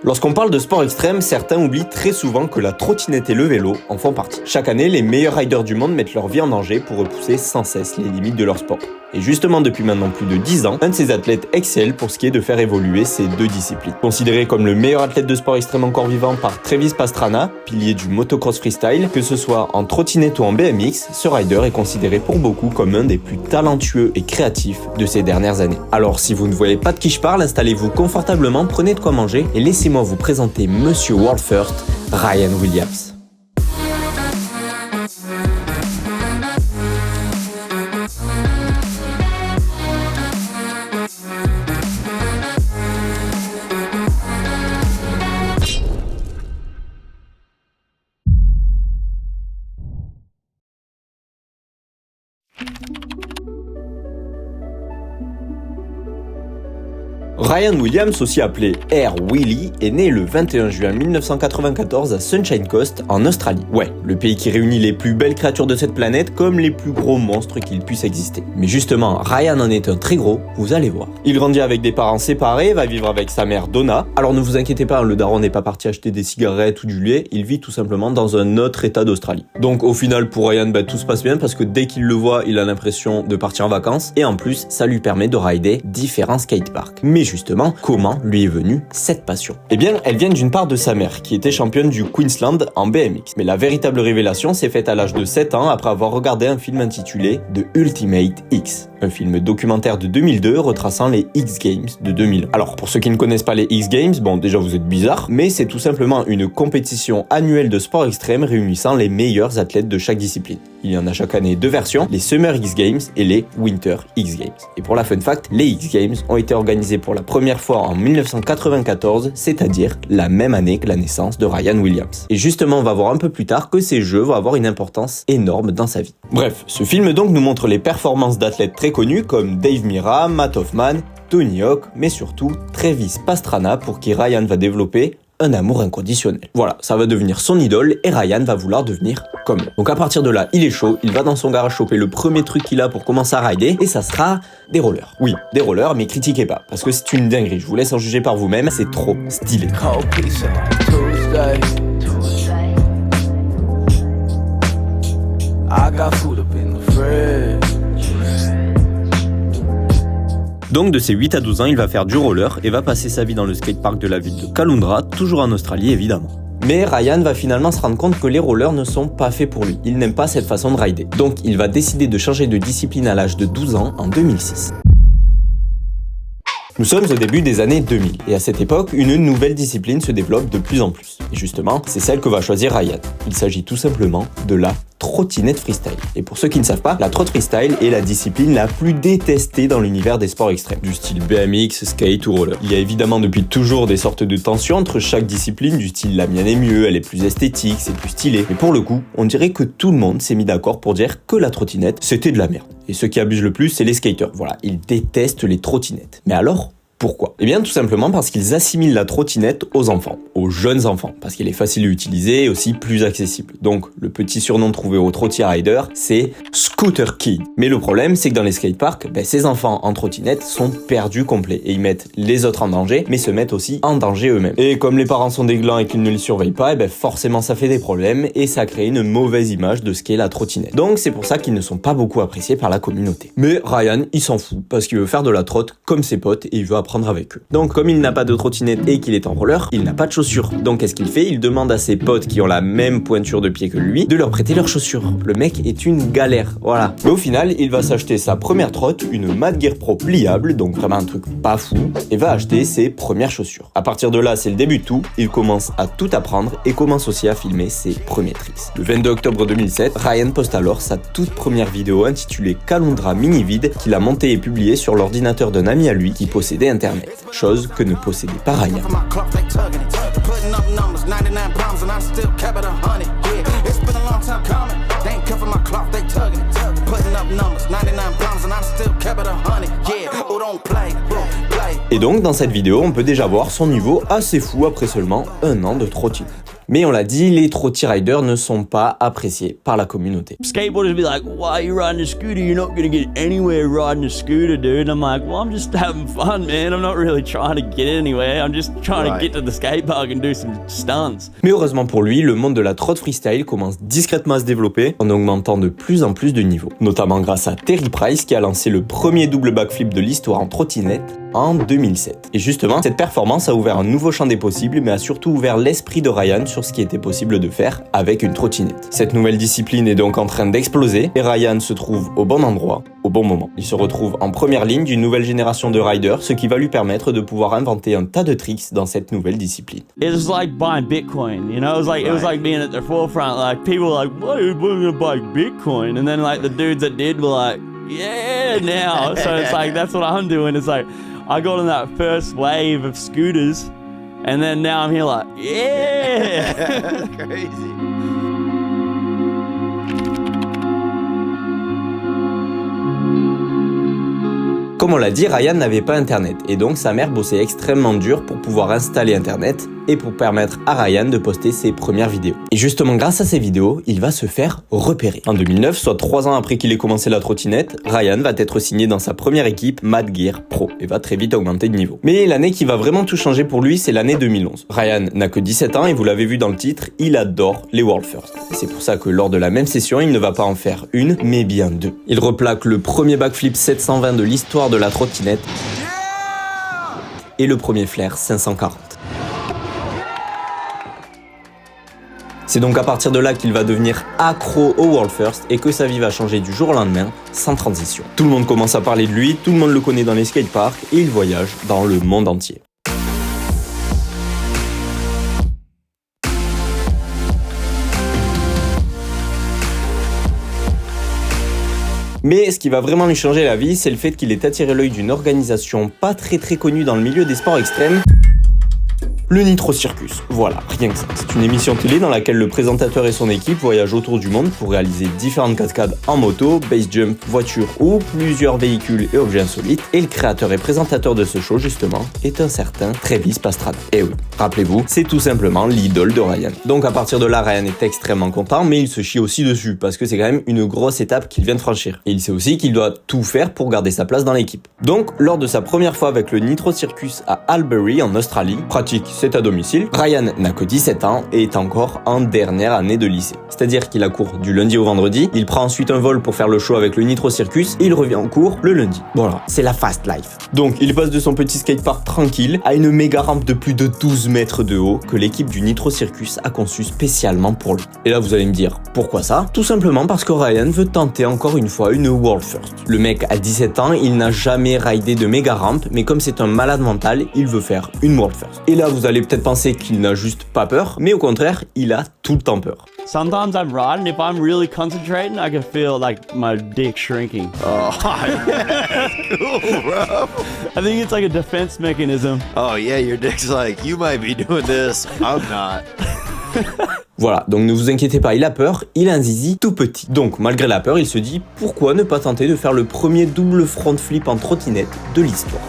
Lorsqu'on parle de sport extrême, certains oublient très souvent que la trottinette et le vélo en font partie. Chaque année, les meilleurs riders du monde mettent leur vie en danger pour repousser sans cesse les limites de leur sport. Et justement, depuis maintenant plus de 10 ans, un de ces athlètes excelle pour ce qui est de faire évoluer ces deux disciplines. Considéré comme le meilleur athlète de sport extrême encore vivant par Travis Pastrana, pilier du motocross freestyle, que ce soit en trottinette ou en BMX, ce rider est considéré pour beaucoup comme un des plus talentueux et créatifs de ces dernières années. Alors si vous ne voyez pas de qui je parle, installez-vous confortablement, prenez de quoi manger et laissez-moi vous présenter Monsieur World First, Ryan Williams. Ryan Williams, aussi appelé Air Willy, est né le 21 juin 1994 à Sunshine Coast, en Australie. Ouais, le pays qui réunit les plus belles créatures de cette planète comme les plus gros monstres qu'il puisse exister. Mais justement, Ryan en est un très gros, vous allez voir. Il grandit avec des parents séparés, va vivre avec sa mère Donna. Alors ne vous inquiétez pas, le daron n'est pas parti acheter des cigarettes ou du lait, il vit tout simplement dans un autre état d'Australie. Donc au final, pour Ryan, tout se passe bien parce que dès qu'il le voit, il a l'impression de partir en vacances et en plus, ça lui permet de rider différents skateparks. Mais justement, comment lui est venue cette passion? Eh bien, elle vient d'une part de sa mère, qui était championne du Queensland en BMX. Mais la véritable révélation s'est faite à l'âge de 7 ans après avoir regardé un film intitulé The Ultimate X, un film documentaire de 2002 retraçant les X Games de 2000. Alors, pour ceux qui ne connaissent pas les X Games, bon, déjà vous êtes bizarres, mais c'est tout simplement une compétition annuelle de sport extrême réunissant les meilleurs athlètes de chaque discipline. Il y en a chaque année deux versions, les Summer X Games et les Winter X Games. Et pour la fun fact, les X Games ont été organisés pour la première fois en 1994, c'est-à-dire la même année que la naissance de Ryan Williams. Et justement, on va voir un peu plus tard que ces jeux vont avoir une importance énorme dans sa vie. Bref, ce film donc nous montre les performances d'athlètes très connus comme Dave Mirra, Matt Hoffman, Tony Hawk, mais surtout Travis Pastrana pour qui Ryan va développer un amour inconditionnel. Voilà, ça va devenir son idole et Ryan va vouloir devenir comme lui. Donc à partir de là, il est chaud, il va dans son garage choper le premier truc qu'il a pour commencer à rider et ça sera des rollers. Oui, des rollers, mais critiquez pas, parce que c'est une dinguerie, je vous laisse en juger par vous-même, c'est trop stylé. Donc de ses 8 à 12 ans, il va faire du roller et va passer sa vie dans le skatepark de la ville de Caloundra, toujours en Australie évidemment. Mais Ryan va finalement se rendre compte que les rollers ne sont pas faits pour lui, il n'aime pas cette façon de rider. Donc il va décider de changer de discipline à l'âge de 12 ans en 2006. Nous sommes au début des années 2000 et à cette époque, une nouvelle discipline se développe de plus en plus. Et justement, c'est celle que va choisir Ryan. Il s'agit tout simplement de la trottinette freestyle. Et pour ceux qui ne savent pas, la trot freestyle est la discipline la plus détestée dans l'univers des sports extrêmes, du style BMX, skate ou roller. Il y a évidemment depuis toujours des sortes de tensions entre chaque discipline, du style la mienne est mieux, elle est plus esthétique, c'est plus stylé. Mais pour le coup, on dirait que tout le monde s'est mis d'accord pour dire que la trottinette, c'était de la merde. Et ceux qui abusent le plus, c'est les skaters. Voilà, ils détestent les trottinettes. Mais alors, pourquoi? Eh bien tout simplement parce qu'ils assimilent la trottinette aux enfants, aux jeunes enfants, parce qu'elle est facile à utiliser et aussi plus accessible. Donc le petit surnom trouvé aux trottier riders, c'est Scooter Kid. Mais le problème, c'est que dans les skateparks, ces enfants en trottinette sont perdus complets et ils mettent les autres en danger, mais se mettent aussi en danger eux-mêmes. Et comme les parents sont des glands et qu'ils ne les surveillent pas, forcément ça fait des problèmes et ça crée une mauvaise image de ce qu'est la trottinette. Donc c'est pour ça qu'ils ne sont pas beaucoup appréciés par la communauté. Mais Ryan, il s'en fout parce qu'il veut faire de la trotte comme ses potes et il veut apprendre avec eux. Donc comme il n'a pas de trottinette et qu'il est en roller, il n'a pas de chaussures. Donc qu'est-ce qu'il fait? Il demande à ses potes qui ont la même pointure de pied que lui de leur prêter leurs chaussures. Le mec est une galère, voilà. Mais au final, il va s'acheter sa première trotte, une Mad Gear Pro pliable, donc vraiment un truc pas fou, et va acheter ses premières chaussures. À partir de là, c'est le début de tout, il commence à tout apprendre et commence aussi à filmer ses premiers tricks. Le 22 octobre 2007, Ryan poste alors sa toute première vidéo intitulée Caloundra Mini Vid qu'il a montée et publiée sur l'ordinateur d'un ami à lui qui possédait Internet, chose que ne possédait pas Ryan. Et donc dans cette vidéo, on peut déjà voir son niveau assez fou après seulement un an de trottinette. Mais on l'a dit, les trotty riders ne sont pas appréciés par la communauté. Skateboarders be like, why are you riding a scooter? You're not gonna get anywhere riding a scooter, dude. And I'm like, well, I'm just having fun, man. I'm not really trying to get anywhere. I'm just trying to get to the skate park and do some stunts. Mais heureusement pour lui, le monde de la trot freestyle commence discrètement à se développer en augmentant de plus en plus de niveaux. Notamment grâce à Terry Price qui a lancé le premier double backflip de l'histoire en trottinette en 2007. Et justement, cette performance a ouvert un nouveau champ des possibles, mais a surtout ouvert l'esprit de Ryan sur ce qui était possible de faire avec une trottinette. Cette nouvelle discipline est donc en train d'exploser et Ryan se trouve au bon endroit, au bon moment. Il se retrouve en première ligne d'une nouvelle génération de riders, ce qui va lui permettre de pouvoir inventer un tas de tricks dans cette nouvelle discipline. It was like buying Bitcoin, you know? It was like being at the forefront. Like people were like, "Why are you gonna buy Bitcoin?" And then like the dudes that did were like, "Yeah, now." So it's like that's what I'm doing. It's like I got on that first wave of scooters, and then now I'm here like, yeah. Crazy. Comme on l'a dit, Ryan n'avait pas internet et donc sa mère bossait extrêmement dur pour pouvoir installer internet et pour permettre à Ryan de poster ses premières vidéos. Et justement grâce à ces vidéos, il va se faire repérer. En 2009, soit 3 ans après qu'il ait commencé la trottinette, Ryan va être signé dans sa première équipe Mad Gear Pro et va très vite augmenter de niveau. Mais l'année qui va vraiment tout changer pour lui, c'est l'année 2011. Ryan n'a que 17 ans et vous l'avez vu dans le titre, il adore les World First. Et c'est pour ça que lors de la même session, il ne va pas en faire une, mais bien 2. Il replaque le premier backflip 720 de l'histoire de la trottinette et le premier flair 540. C'est donc à partir de là qu'il va devenir accro au World First et que sa vie va changer du jour au lendemain sans transition. Tout le monde commence à parler de lui, tout le monde le connaît dans les skateparks et il voyage dans le monde entier. Mais ce qui va vraiment lui changer la vie, c'est le fait qu'il ait attiré l'œil d'une organisation pas très connue dans le milieu des sports extrêmes, le Nitro Circus. Voilà, rien que ça. C'est une émission télé dans laquelle le présentateur et son équipe voyagent autour du monde pour réaliser différentes cascades en moto, base jump, voiture ou plusieurs véhicules et objets insolites. Et le créateur et présentateur de ce show, justement, est un certain Travis Pastrana. Et oui, rappelez-vous, c'est tout simplement l'idole de Ryan. Donc à partir de là, Ryan est extrêmement content, mais il se chie aussi dessus, parce que c'est quand même une grosse étape qu'il vient de franchir. Et il sait aussi qu'il doit tout faire pour garder sa place dans l'équipe. Donc, lors de sa première fois avec le Nitro Circus à Albury, en Australie, pratique, c'est à domicile, Ryan n'a que 17 ans et est encore en dernière année de lycée. C'est-à-dire qu'il a cours du lundi au vendredi, il prend ensuite un vol pour faire le show avec le Nitro Circus et il revient en cours le lundi. Voilà, c'est la fast life. Donc, il passe de son petit skatepark tranquille à une méga rampe de plus de 12 mètres de haut que l'équipe du Nitro Circus a conçue spécialement pour lui. Et là, vous allez me dire, pourquoi ça? Tout simplement parce que Ryan veut tenter encore une fois une World First. Le mec a 17 ans, il n'a jamais ridé de méga rampe, mais comme c'est un malade mental, il veut faire une World First. Et là, vous allez peut-être penser qu'il n'a juste pas peur, mais au contraire, il a tout le temps peur. Sometimes I'm riding, if I'm really concentrating, I can feel like my dick shrinking. Oh, that's cool, bro. I think it's like a defense mechanism. Oh yeah, your dick's like, you might be doing this, I'm not. Voilà, donc ne vous inquiétez pas, il a peur, il a un zizi tout petit. Donc malgré la peur, il se dit pourquoi ne pas tenter de faire le premier double front flip en trottinette de l'histoire.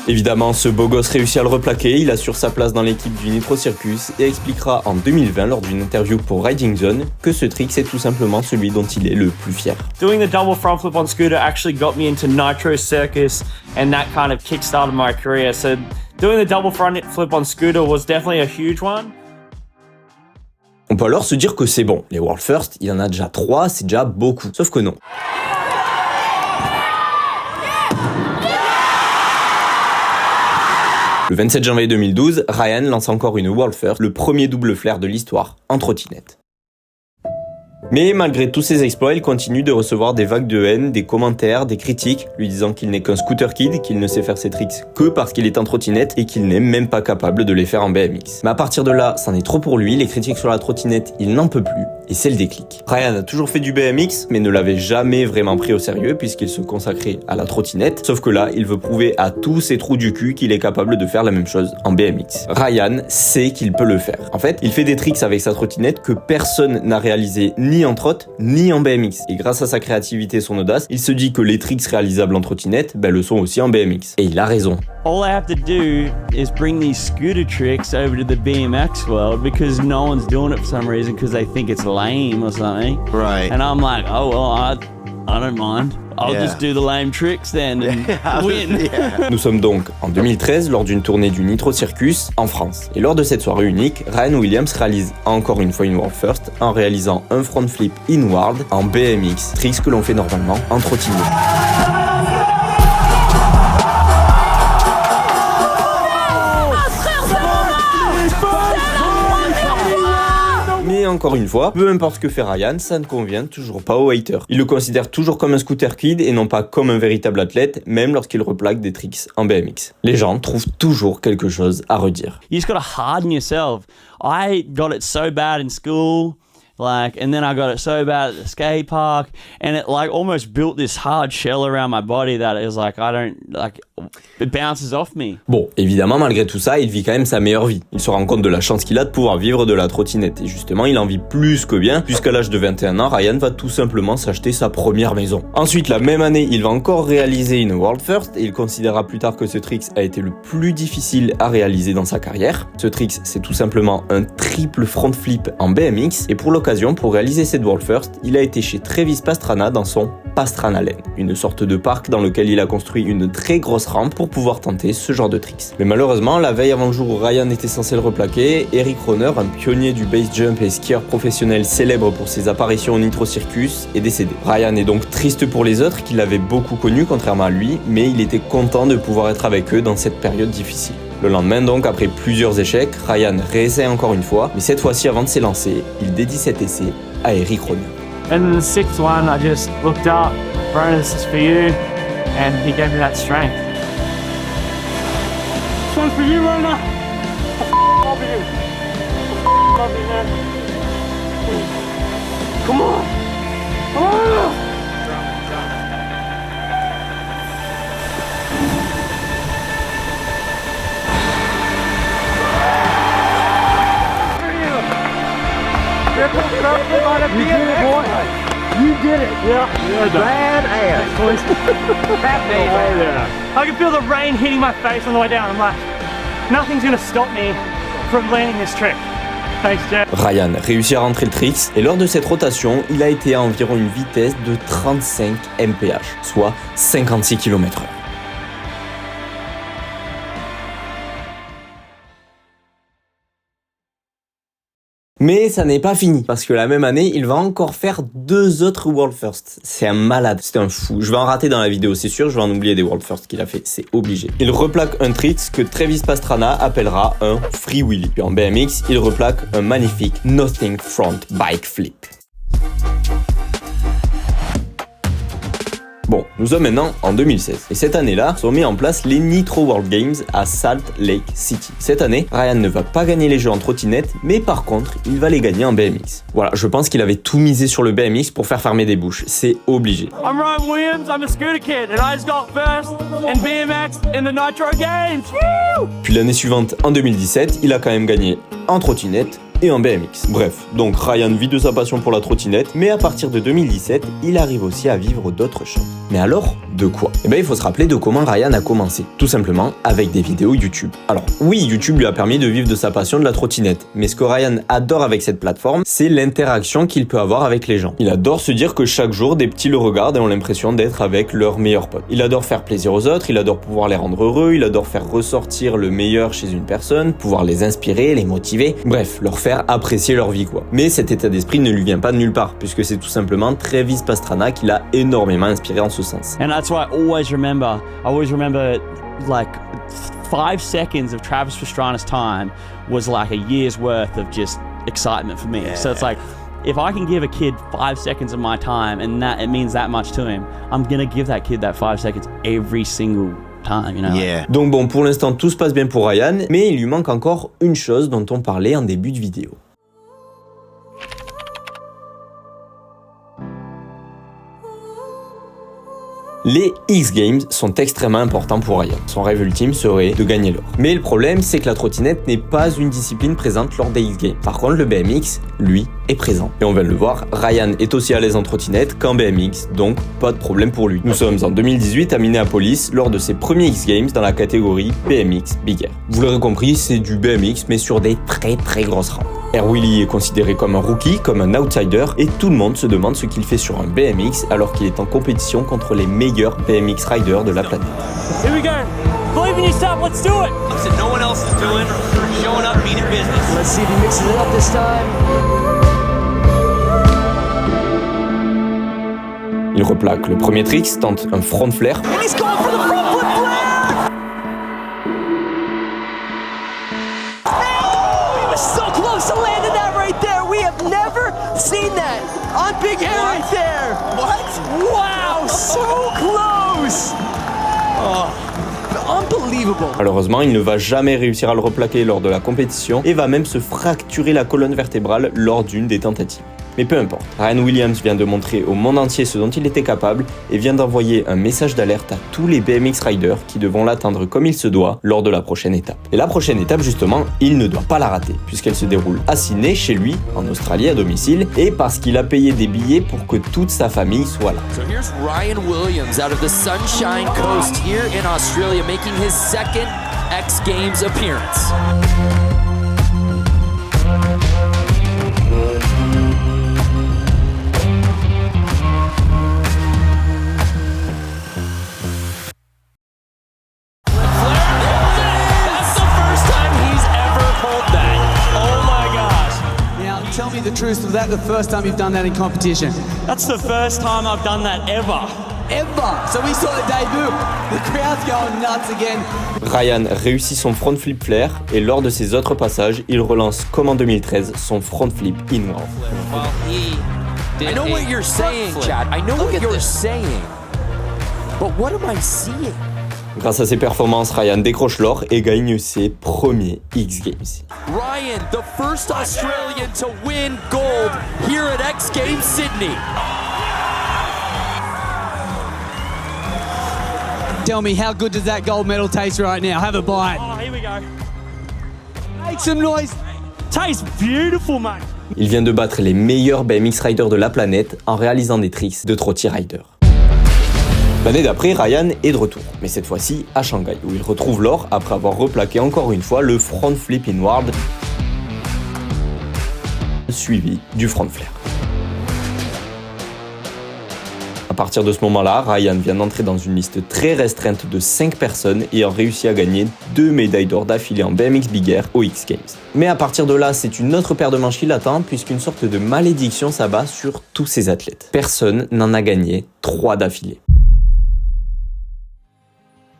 Évidemment, ce beau gosse réussit à le replaquer, il assure sa place dans l'équipe du Nitro Circus et expliquera en 2020 lors d'une interview pour Riding Zone que ce trick c'est tout simplement celui dont il est le plus fier. Doing the double front flip on scooter actually got me into Nitro Circus and that kind of kickstarted my career. So doing the double front flip on scooter was definitely a huge one. On peut alors se dire que c'est bon, les World First, il y en a déjà 3, c'est déjà beaucoup. Sauf que non. Le 27 janvier 2012, Ryan lance encore une World First, le premier double flair de l'histoire, en trottinette. Mais malgré tous ses exploits, il continue de recevoir des vagues de haine, des commentaires, des critiques, lui disant qu'il n'est qu'un scooter kid, qu'il ne sait faire ses tricks que parce qu'il est en trottinette et qu'il n'est même pas capable de les faire en BMX. Mais à partir de là, c'en est trop pour lui, les critiques sur la trottinette, il n'en peut plus. Et c'est le déclic. Ryan a toujours fait du BMX, mais ne l'avait jamais vraiment pris au sérieux puisqu'il se consacrait à la trottinette. Sauf que là, il veut prouver à tous ses trous du cul qu'il est capable de faire la même chose en BMX. Ryan sait qu'il peut le faire. En fait, il fait des tricks avec sa trottinette que personne n'a réalisé ni en trot, ni en BMX. Et grâce à sa créativité et son audace, il se dit que les tricks réalisables en trottinette, le sont aussi en BMX. Et il a raison. All I have to do is bring these scooter tricks over to the BMX world because no one's doing it for some reason because they think it's lame or something. Right. And I'm like, oh well, I don't mind. I'll just do the lame tricks then and win. Nous sommes donc en 2013 lors d'une tournée du Nitro Circus en France. Et lors de cette soirée unique, Ryan Williams réalise encore une fois une World First en réalisant un front flip inward en BMX, tricks que l'on fait normalement en trottinette. Mais encore une fois, peu importe ce que fait Ryan, ça ne convient toujours pas aux haters. Il le considère toujours comme un scooter kid et non pas comme un véritable athlète, même lorsqu'il replaque des tricks en BMX. Les gens trouvent toujours quelque chose à redire. You just gotta harden yourself. I got it so bad in school. And then I got it so bad at the skate park, and it almost built this hard shell around my body that it was it bounces off me. Bon, évidemment, malgré tout ça, il vit quand même sa meilleure vie. Il se rend compte de la chance qu'il a de pouvoir vivre de la trottinette. Et justement, il en vit plus que bien, puisqu'à l'âge de 21 ans, Ryan va tout simplement s'acheter sa première maison. Ensuite, la même année, il va encore réaliser une World First, et il considérera plus tard que ce trick a été le plus difficile à réaliser dans sa carrière. Ce trick, c'est tout simplement un triple front flip en BMX, et pour l'occasion, pour réaliser cette World First, il a été chez Travis Pastrana dans son Pastrana Lane, une sorte de parc dans lequel il a construit une très grosse rampe pour pouvoir tenter ce genre de tricks. Mais malheureusement, la veille avant le jour où Ryan était censé le replaquer, Eric Rohner, un pionnier du base jump et skieur professionnel célèbre pour ses apparitions au Nitro Circus, est décédé. Ryan est donc triste pour les autres qui l'avaient beaucoup connu contrairement à lui, mais il était content de pouvoir être avec eux dans cette période difficile. Le lendemain donc, après plusieurs échecs, Ryan réessaie encore une fois, mais cette fois-ci avant de s'élancer, il dédie cet essai à Eric Rohner. And the sixth one, I just looked up, Bro, this is for you, and he gave me that strength. This one's for you, Rona. I love you. I love you, man. Come on. Oh! You did it, boy. You did it. Yeah. Badass, boys. I can feel the rain hitting my face on the way down. I'm like, nothing's gonna stop me from landing this trick. Thanks, Jeff. Ryan réussit à rentrer le tricks et lors de cette rotation, il a été à environ une vitesse de 35 mph, soit 56 km/h. Mais ça n'est pas fini, parce que la même année, il va encore faire 2 autres World First. C'est un malade, c'est un fou. Je vais en rater dans la vidéo, c'est sûr, je vais en oublier des World First qu'il a fait, c'est obligé. Il replaque un trick que Travis Pastrana appellera un Free Wheelie. Puis en BMX, il replaque un magnifique Nothing Front Bike Flip. Bon, nous sommes maintenant en 2016 et cette année-là sont mis en place les Nitro World Games à Salt Lake City. Cette année, Ryan ne va pas gagner les jeux en trottinette, mais par contre, il va les gagner en BMX. Voilà, je pense qu'il avait tout misé sur le BMX pour faire fermer des bouches, c'est obligé. I'm Ryan Williams, I'm a scooter kid, and I just got first in BMX in the Nitro Games. Woo! Puis l'année suivante, en 2017, il a quand même gagné en trottinette et en BMX. Bref, donc Ryan vit de sa passion pour la trottinette, mais à partir de 2017, il arrive aussi à vivre d'autres choses. Mais alors, de quoi ? Eh bien, il faut se rappeler de comment Ryan a commencé. Tout simplement avec des vidéos YouTube. Alors, oui, YouTube lui a permis de vivre de sa passion de la trottinette, mais ce que Ryan adore avec cette plateforme, c'est l'interaction qu'il peut avoir avec les gens. Il adore se dire que chaque jour, des petits le regardent et ont l'impression d'être avec leur meilleur pote. Il adore faire plaisir aux autres, il adore pouvoir les rendre heureux, il adore faire ressortir le meilleur chez une personne, pouvoir les inspirer, les motiver, bref, leur faire apprécier leur vie quoi. Mais cet état d'esprit ne lui vient pas de nulle part, puisque c'est tout simplement Travis Pastrana qui l'a énormément inspiré en ce sens. And that's why I always remember 5 seconds of Travis Pastrana's time was like a year's worth of just excitement for me. Yeah. So it's like, if I can give a kid 5 seconds of my time and that it means that much to him, I'm gonna give that kid that 5 seconds every single time, you know? Yeah. Donc bon, pour l'instant tout se passe bien pour Ryan, mais il lui manque encore une chose dont on parlait en début de vidéo. Les X Games sont extrêmement importants pour Ryan. Son rêve ultime serait de gagner l'or. Mais le problème, c'est que la trottinette n'est pas une discipline présente lors des X Games. Par contre, le BMX, lui, est présent. Et on vient de le voir, Ryan est aussi à l'aise en trottinette qu'en BMX, donc pas de problème pour lui. Nous sommes en 2018 à Minneapolis lors de ses premiers X Games dans la catégorie BMX Big Air. Vous l'aurez compris, c'est du BMX mais sur des très grosses rampes. Air Willy est considéré comme un rookie, comme un outsider, et tout le monde se demande ce qu'il fait sur un BMX alors qu'il est en compétition contre les meilleurs BMX riders de la planète. Here we go. Believe in yourself, let's do it. Something no one else is doing. Showing up, meaning business. Let's see if he mixes it up this time. Il replaque le premier trick, tente un front flare. And he's going for the front foot flare! Oh, he was so close to landing that right there. We have never seen that on Big Air right there. What? Wow, so close. Oh, unbelievable. Malheureusement, il ne va jamais réussir à le replaquer lors de la compétition et va même se fracturer la colonne vertébrale lors d'une des tentatives. Mais peu importe, Ryan Williams vient de montrer au monde entier ce dont il était capable et vient d'envoyer un message d'alerte à tous les BMX riders qui devront l'atteindre comme il se doit lors de la prochaine étape. Et la prochaine étape, justement, il ne doit pas la rater, puisqu'elle se déroule à Sydney, chez lui, en Australie, à domicile, et parce qu'il a payé des billets pour que toute sa famille soit là. So here's Ryan Williams out of the Sunshine Coast here in Australia, making his second X Games appearance. Tell me the truth, was that the first time you've done that in competition? That's the first time I've done that ever. Ever! So we saw the debut. The crowd's going nuts again. Ryan réussit son front flip flare et lors de ses autres passages, il relance comme en 2013 son front flip inward. Well, he did I know a what you're saying, front flip. Chad. I know Look what at you're this. saying. But what am I seeing? Grâce à ses performances, Ryan décroche l'or et gagne ses premiers X Games. Ryan, the first Australian to win gold here at X Games Sydney. Tell me, how good does that gold medal taste right now? Have a bite. Oh, here we go. Make some noise. Tastes beautiful, mate. Il vient de battre les meilleurs BMX riders de la planète en réalisant des tricks de trotty rider. L'année d'après, Ryan est de retour, mais cette fois-ci à Shanghai, où il retrouve l'or après avoir replaqué encore une fois le front flip inward, suivi du front flare. À partir de ce moment-là, Ryan vient d'entrer dans une liste très restreinte de 5 personnes ayant réussi à gagner 2 médailles d'or d'affilée en BMX Big Air aux X Games. Mais à partir de là, c'est une autre paire de manches qui l'attend, puisqu'une sorte de malédiction s'abat sur tous ces athlètes. Personne n'en a gagné 3 d'affilée.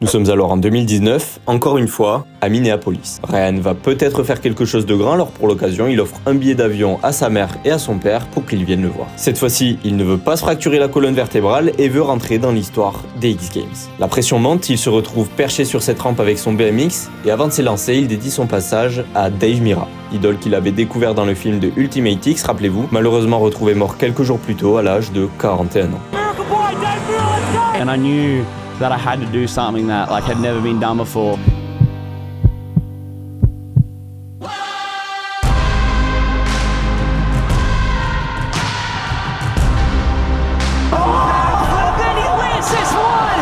Nous sommes alors en 2019, encore une fois, à Minneapolis. Ryan va peut-être faire quelque chose de grand, alors pour l'occasion, il offre un billet d'avion à sa mère et à son père pour qu'ils viennent le voir. Cette fois-ci, il ne veut pas se fracturer la colonne vertébrale et veut rentrer dans l'histoire des X Games. La pression monte, il se retrouve perché sur cette rampe avec son BMX et avant de s'élancer, il dédie son passage à Dave Mirra, idole qu'il avait découvert dans le film de Ultimate X, rappelez-vous, malheureusement retrouvé mort quelques jours plus tôt à l'âge de 41 ans. Miracle boy, Dave Mirra, let's go. And I knew that I had to do something that like had never been done before. Then he lands this one.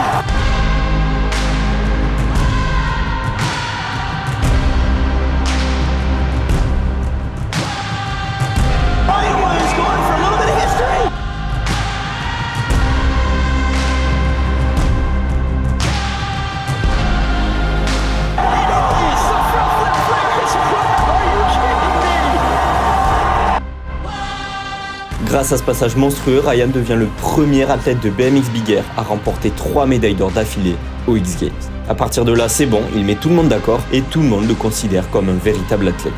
Ryan Williams going for a little bit of history. Grâce à ce passage monstrueux, Ryan devient le premier athlète de BMX Big Air à remporter 3 médailles d'or d'affilée aux X Games. À partir de là, c'est bon, il met tout le monde d'accord et tout le monde le considère comme un véritable athlète.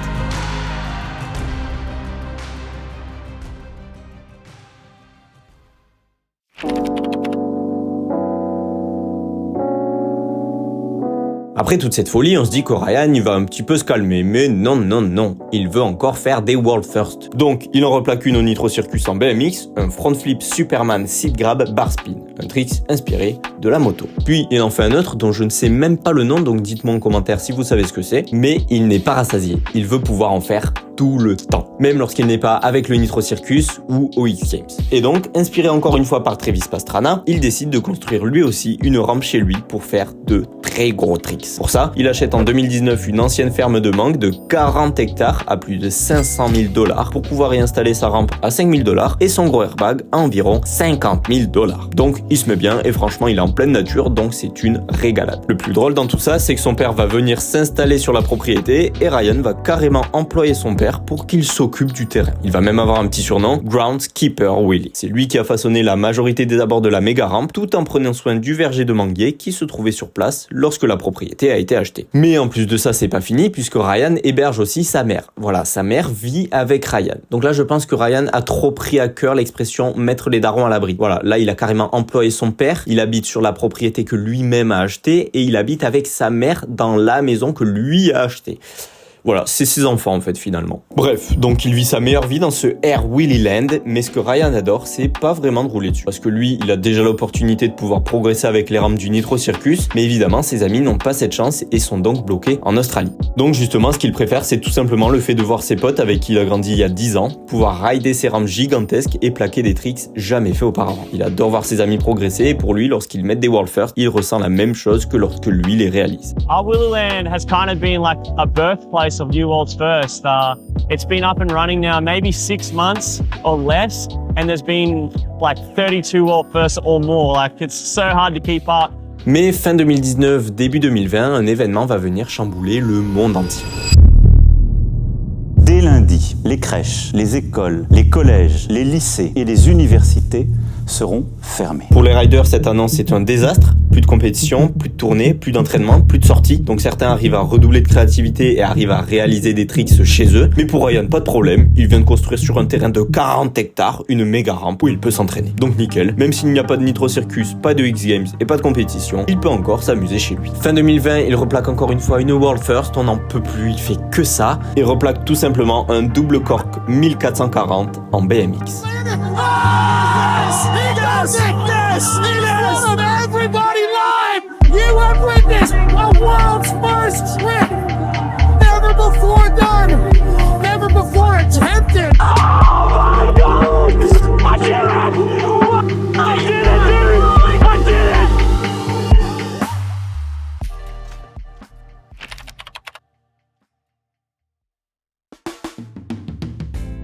Après Après toute cette folie, on se dit que Ryan il va un petit peu se calmer, mais non, il veut encore faire des World First. Donc il en replaque une au Nitro Circus en BMX, un front flip Superman seat grab bar spin, un trick inspiré de la moto. Puis il en fait un autre dont je ne sais même pas le nom, donc dites-moi en commentaire si vous savez ce que c'est, mais il n'est pas rassasié, il veut pouvoir en faire tout le temps, même lorsqu'il n'est pas avec le Nitro Circus ou au X Games. Et donc, inspiré encore une fois par Travis Pastrana, il décide de construire lui aussi une rampe chez lui pour faire de très gros tricks. Pour ça, il achète en 2019 une ancienne ferme de mangue de 40 hectares à plus de 500 000 $, pour pouvoir y installer sa rampe à 5 000 $ et son gros airbag à environ 50 000 $. Donc, il se met bien et franchement, il est en pleine nature, donc c'est une régalade. Le plus drôle dans tout ça, c'est que son père va venir s'installer sur la propriété et Ryan va carrément employer son père pour qu'il s'occupe du terrain. Il va même avoir un petit surnom, Groundskeeper Willie. C'est lui qui a façonné la majorité des abords de la méga rampe tout en prenant soin du verger de manguier qui se trouvait sur place lorsque la propriété a été achetée. Mais en plus de ça, c'est pas fini puisque Ryan héberge aussi sa mère. Voilà, sa mère vit avec Ryan. Donc là, je pense que Ryan a trop pris à cœur l'expression mettre les darons à l'abri. Voilà, là, il a carrément employé son père, il habite sur la propriété que lui-même a achetée et il habite avec sa mère dans la maison que lui a achetée. Voilà, c'est ses enfants en fait finalement. Bref, donc il vit sa meilleure vie dans ce Air Willy Land, mais ce que Ryan adore, c'est pas vraiment de rouler dessus. Parce que lui, il a déjà l'opportunité de pouvoir progresser avec les rampes du Nitro Circus, mais évidemment, ses amis n'ont pas cette chance et sont donc bloqués en Australie. Donc justement, ce qu'il préfère, c'est tout simplement le fait de voir ses potes avec qui il a grandi il y a 10 ans, pouvoir rider ces rampes gigantesques et plaquer des tricks jamais faits auparavant. Il adore voir ses amis progresser et pour lui, lorsqu'ils mettent des World First, il ressent la même chose que lorsque lui les réalise. Our Willy Land has kind of been like a birthplace of New World's First. It's been up and running now maybe 6 months or less, and there's been like 32 World Firsts or more. Like it's so hard to keep up. Mais fin 2019, début 2020, un événement va venir chambouler le monde entier. Dès lundi, les crèches, les écoles, les collèges, les lycées et les universités seront fermés. Pour les riders, cette annonce est un désastre. Plus de compétition, plus de tournées, plus d'entraînement, plus de sorties. Donc certains arrivent à redoubler de créativité et arrivent à réaliser des tricks chez eux. Mais pour Ryan, pas de problème. Il vient de construire sur un terrain de 40 hectares une méga rampe où il peut s'entraîner. Donc nickel. Même s'il n'y a pas de Nitro Circus, pas de X Games et pas de compétition, il peut encore s'amuser chez lui. Fin 2020, il replaque encore une fois une World First. On n'en peut plus, il fait que ça. Et replaque tout simplement un double cork 1440 en BMX. Everybody live! You have witnessed a world's first trip! Never before done! Never before attempted! Oh my God! I did it! I did it, dude! I did it!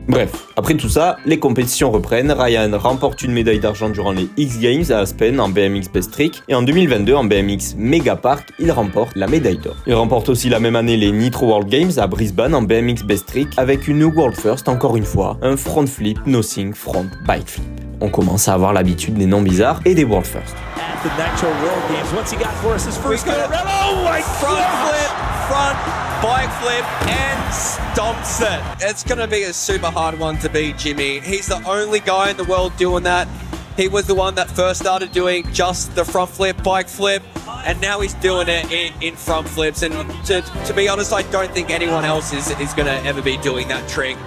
Bref, après tout ça, les compétitions reprennent. Ryan remporte une médaille d'argent durant les X Games à Aspen en BMX Best Trick et en 2022 en BMX Mega Park, il remporte la médaille d'or. Il remporte aussi la même année les Nitro World Games à Brisbane en BMX Best Trick avec une World First encore une fois, un front flip nothing front bike flip. On commence à avoir l'habitude des noms bizarres et des World First. The Nitro World Games. What's he got for us? His first go around. Oh my front flip, front bike flip, and stomps it. It's going to be a super hard one to beat, Jimmy. He's the only guy in the world doing that. He was the one that first started doing just the front flip, bike flip, and now he's doing it in front flips. And to be honest, I don't think anyone else is going to ever be doing that trick.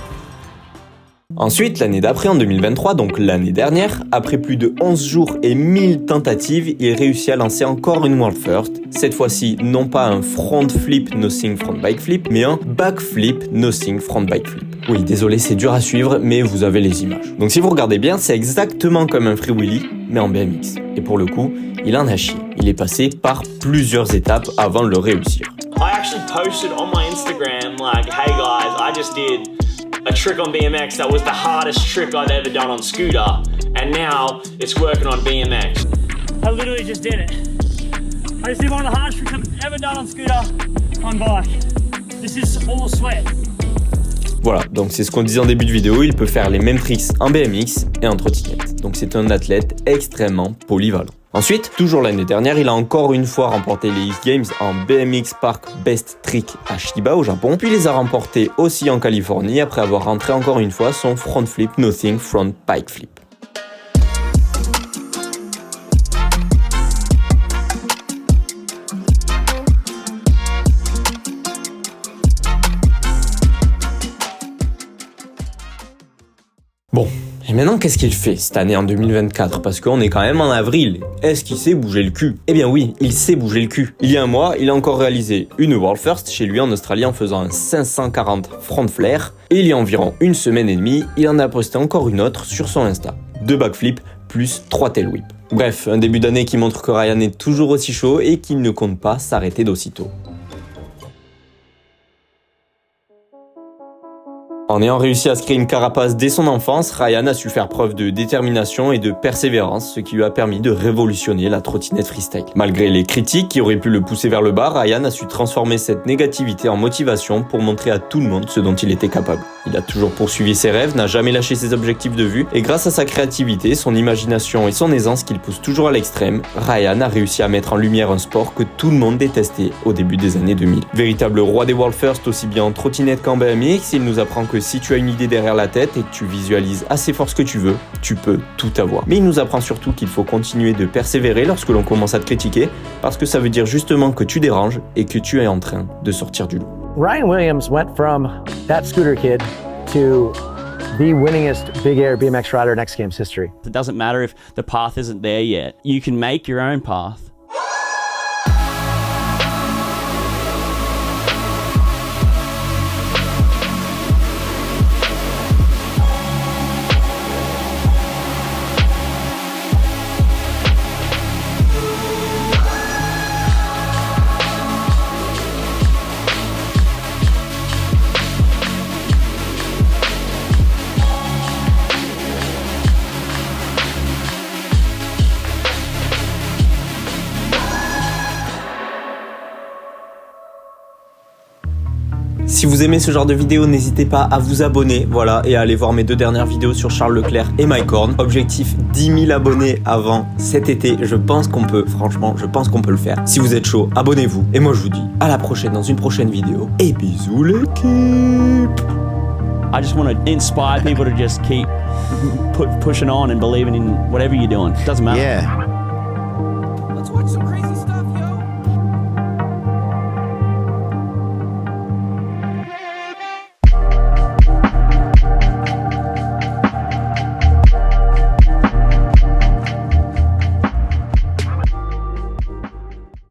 Ensuite, l'année d'après, en 2023, donc l'année dernière, après plus de 11 jours et 1000 tentatives, il réussit à lancer encore une World First. Cette fois-ci, non pas un front flip nothing front bike flip, mais un back flip nothing front bike flip. Oui, désolé, c'est dur à suivre, mais vous avez les images. Donc si vous regardez bien, c'est exactement comme un Free Willy, mais en BMX. Et pour le coup, il en a chié. Il est passé par plusieurs étapes avant de le réussir. I actually posted on my Instagram like, hey guys, I just did a trick on BMX that was the hardest trick I've ever done on scooter, and now it's working on BMX. I literally just did it. I just did one of the hardest tricks I've ever done on scooter on bike. This is all sweat. Voilà, donc c'est ce qu'on disait en début de vidéo, il peut faire les mêmes tricks en BMX et en trottinette. Donc c'est un athlète extrêmement polyvalent. Ensuite, toujours l'année dernière, il a encore une fois remporté les X Games en BMX Park Best Trick à Chiba au Japon, puis les a remportés aussi en Californie après avoir rentré encore une fois son front flip nothing front bike flip. Bon, et maintenant qu'est-ce qu'il fait cette année en 2024? Parce qu'on est quand même en avril. Est-ce qu'il sait bouger le cul? Eh bien oui, il sait bouger le cul. Il y a un mois, il a encore réalisé une World First chez lui en Australie en faisant un 540 front flare. Et il y a environ une semaine et demie, il en a posté encore une autre sur son Insta. 2 backflips plus 3 tail whips. Bref, un début d'année qui montre que Ryan est toujours aussi chaud et qu'il ne compte pas s'arrêter d'aussitôt. En ayant réussi à se créer une carapace dès son enfance, Ryan a su faire preuve de détermination et de persévérance, ce qui lui a permis de révolutionner la trottinette freestyle. Malgré les critiques qui auraient pu le pousser vers le bas, Ryan a su transformer cette négativité en motivation pour montrer à tout le monde ce dont il était capable. Il a toujours poursuivi ses rêves, n'a jamais lâché ses objectifs de vue, et grâce à sa créativité, son imagination et son aisance qu'il pousse toujours à l'extrême, Ryan a réussi à mettre en lumière un sport que tout le monde détestait au début des années 2000. Véritable roi des World First aussi bien en trottinette qu'en BMX, il nous apprend que si tu as une idée derrière la tête et que tu visualises assez fort ce que tu veux, tu peux tout avoir. Mais il nous apprend surtout qu'il faut continuer de persévérer lorsque l'on commence à te critiquer, parce que ça veut dire justement que tu déranges et que tu es en train de sortir du lot. Ryan Williams went from that scooter kid to the winningest big air BMX rider in X Games history. It doesn't matter if the path isn't there yet. You can make your own path. Si vous aimez ce genre de vidéo, n'hésitez pas à vous abonner, voilà, et à aller voir mes 2 dernières vidéos sur Charles Leclerc et Mike Horn. Objectif 10 000 abonnés avant cet été, je pense qu'on peut, franchement, je pense qu'on peut le faire. Si vous êtes chaud, abonnez-vous. Et moi je vous dis à la prochaine dans une prochaine vidéo. Et bisous l'équipe. I just want to inspire people to just keep pushing on and believing in whatever you're doing. It doesn't matter. Yeah.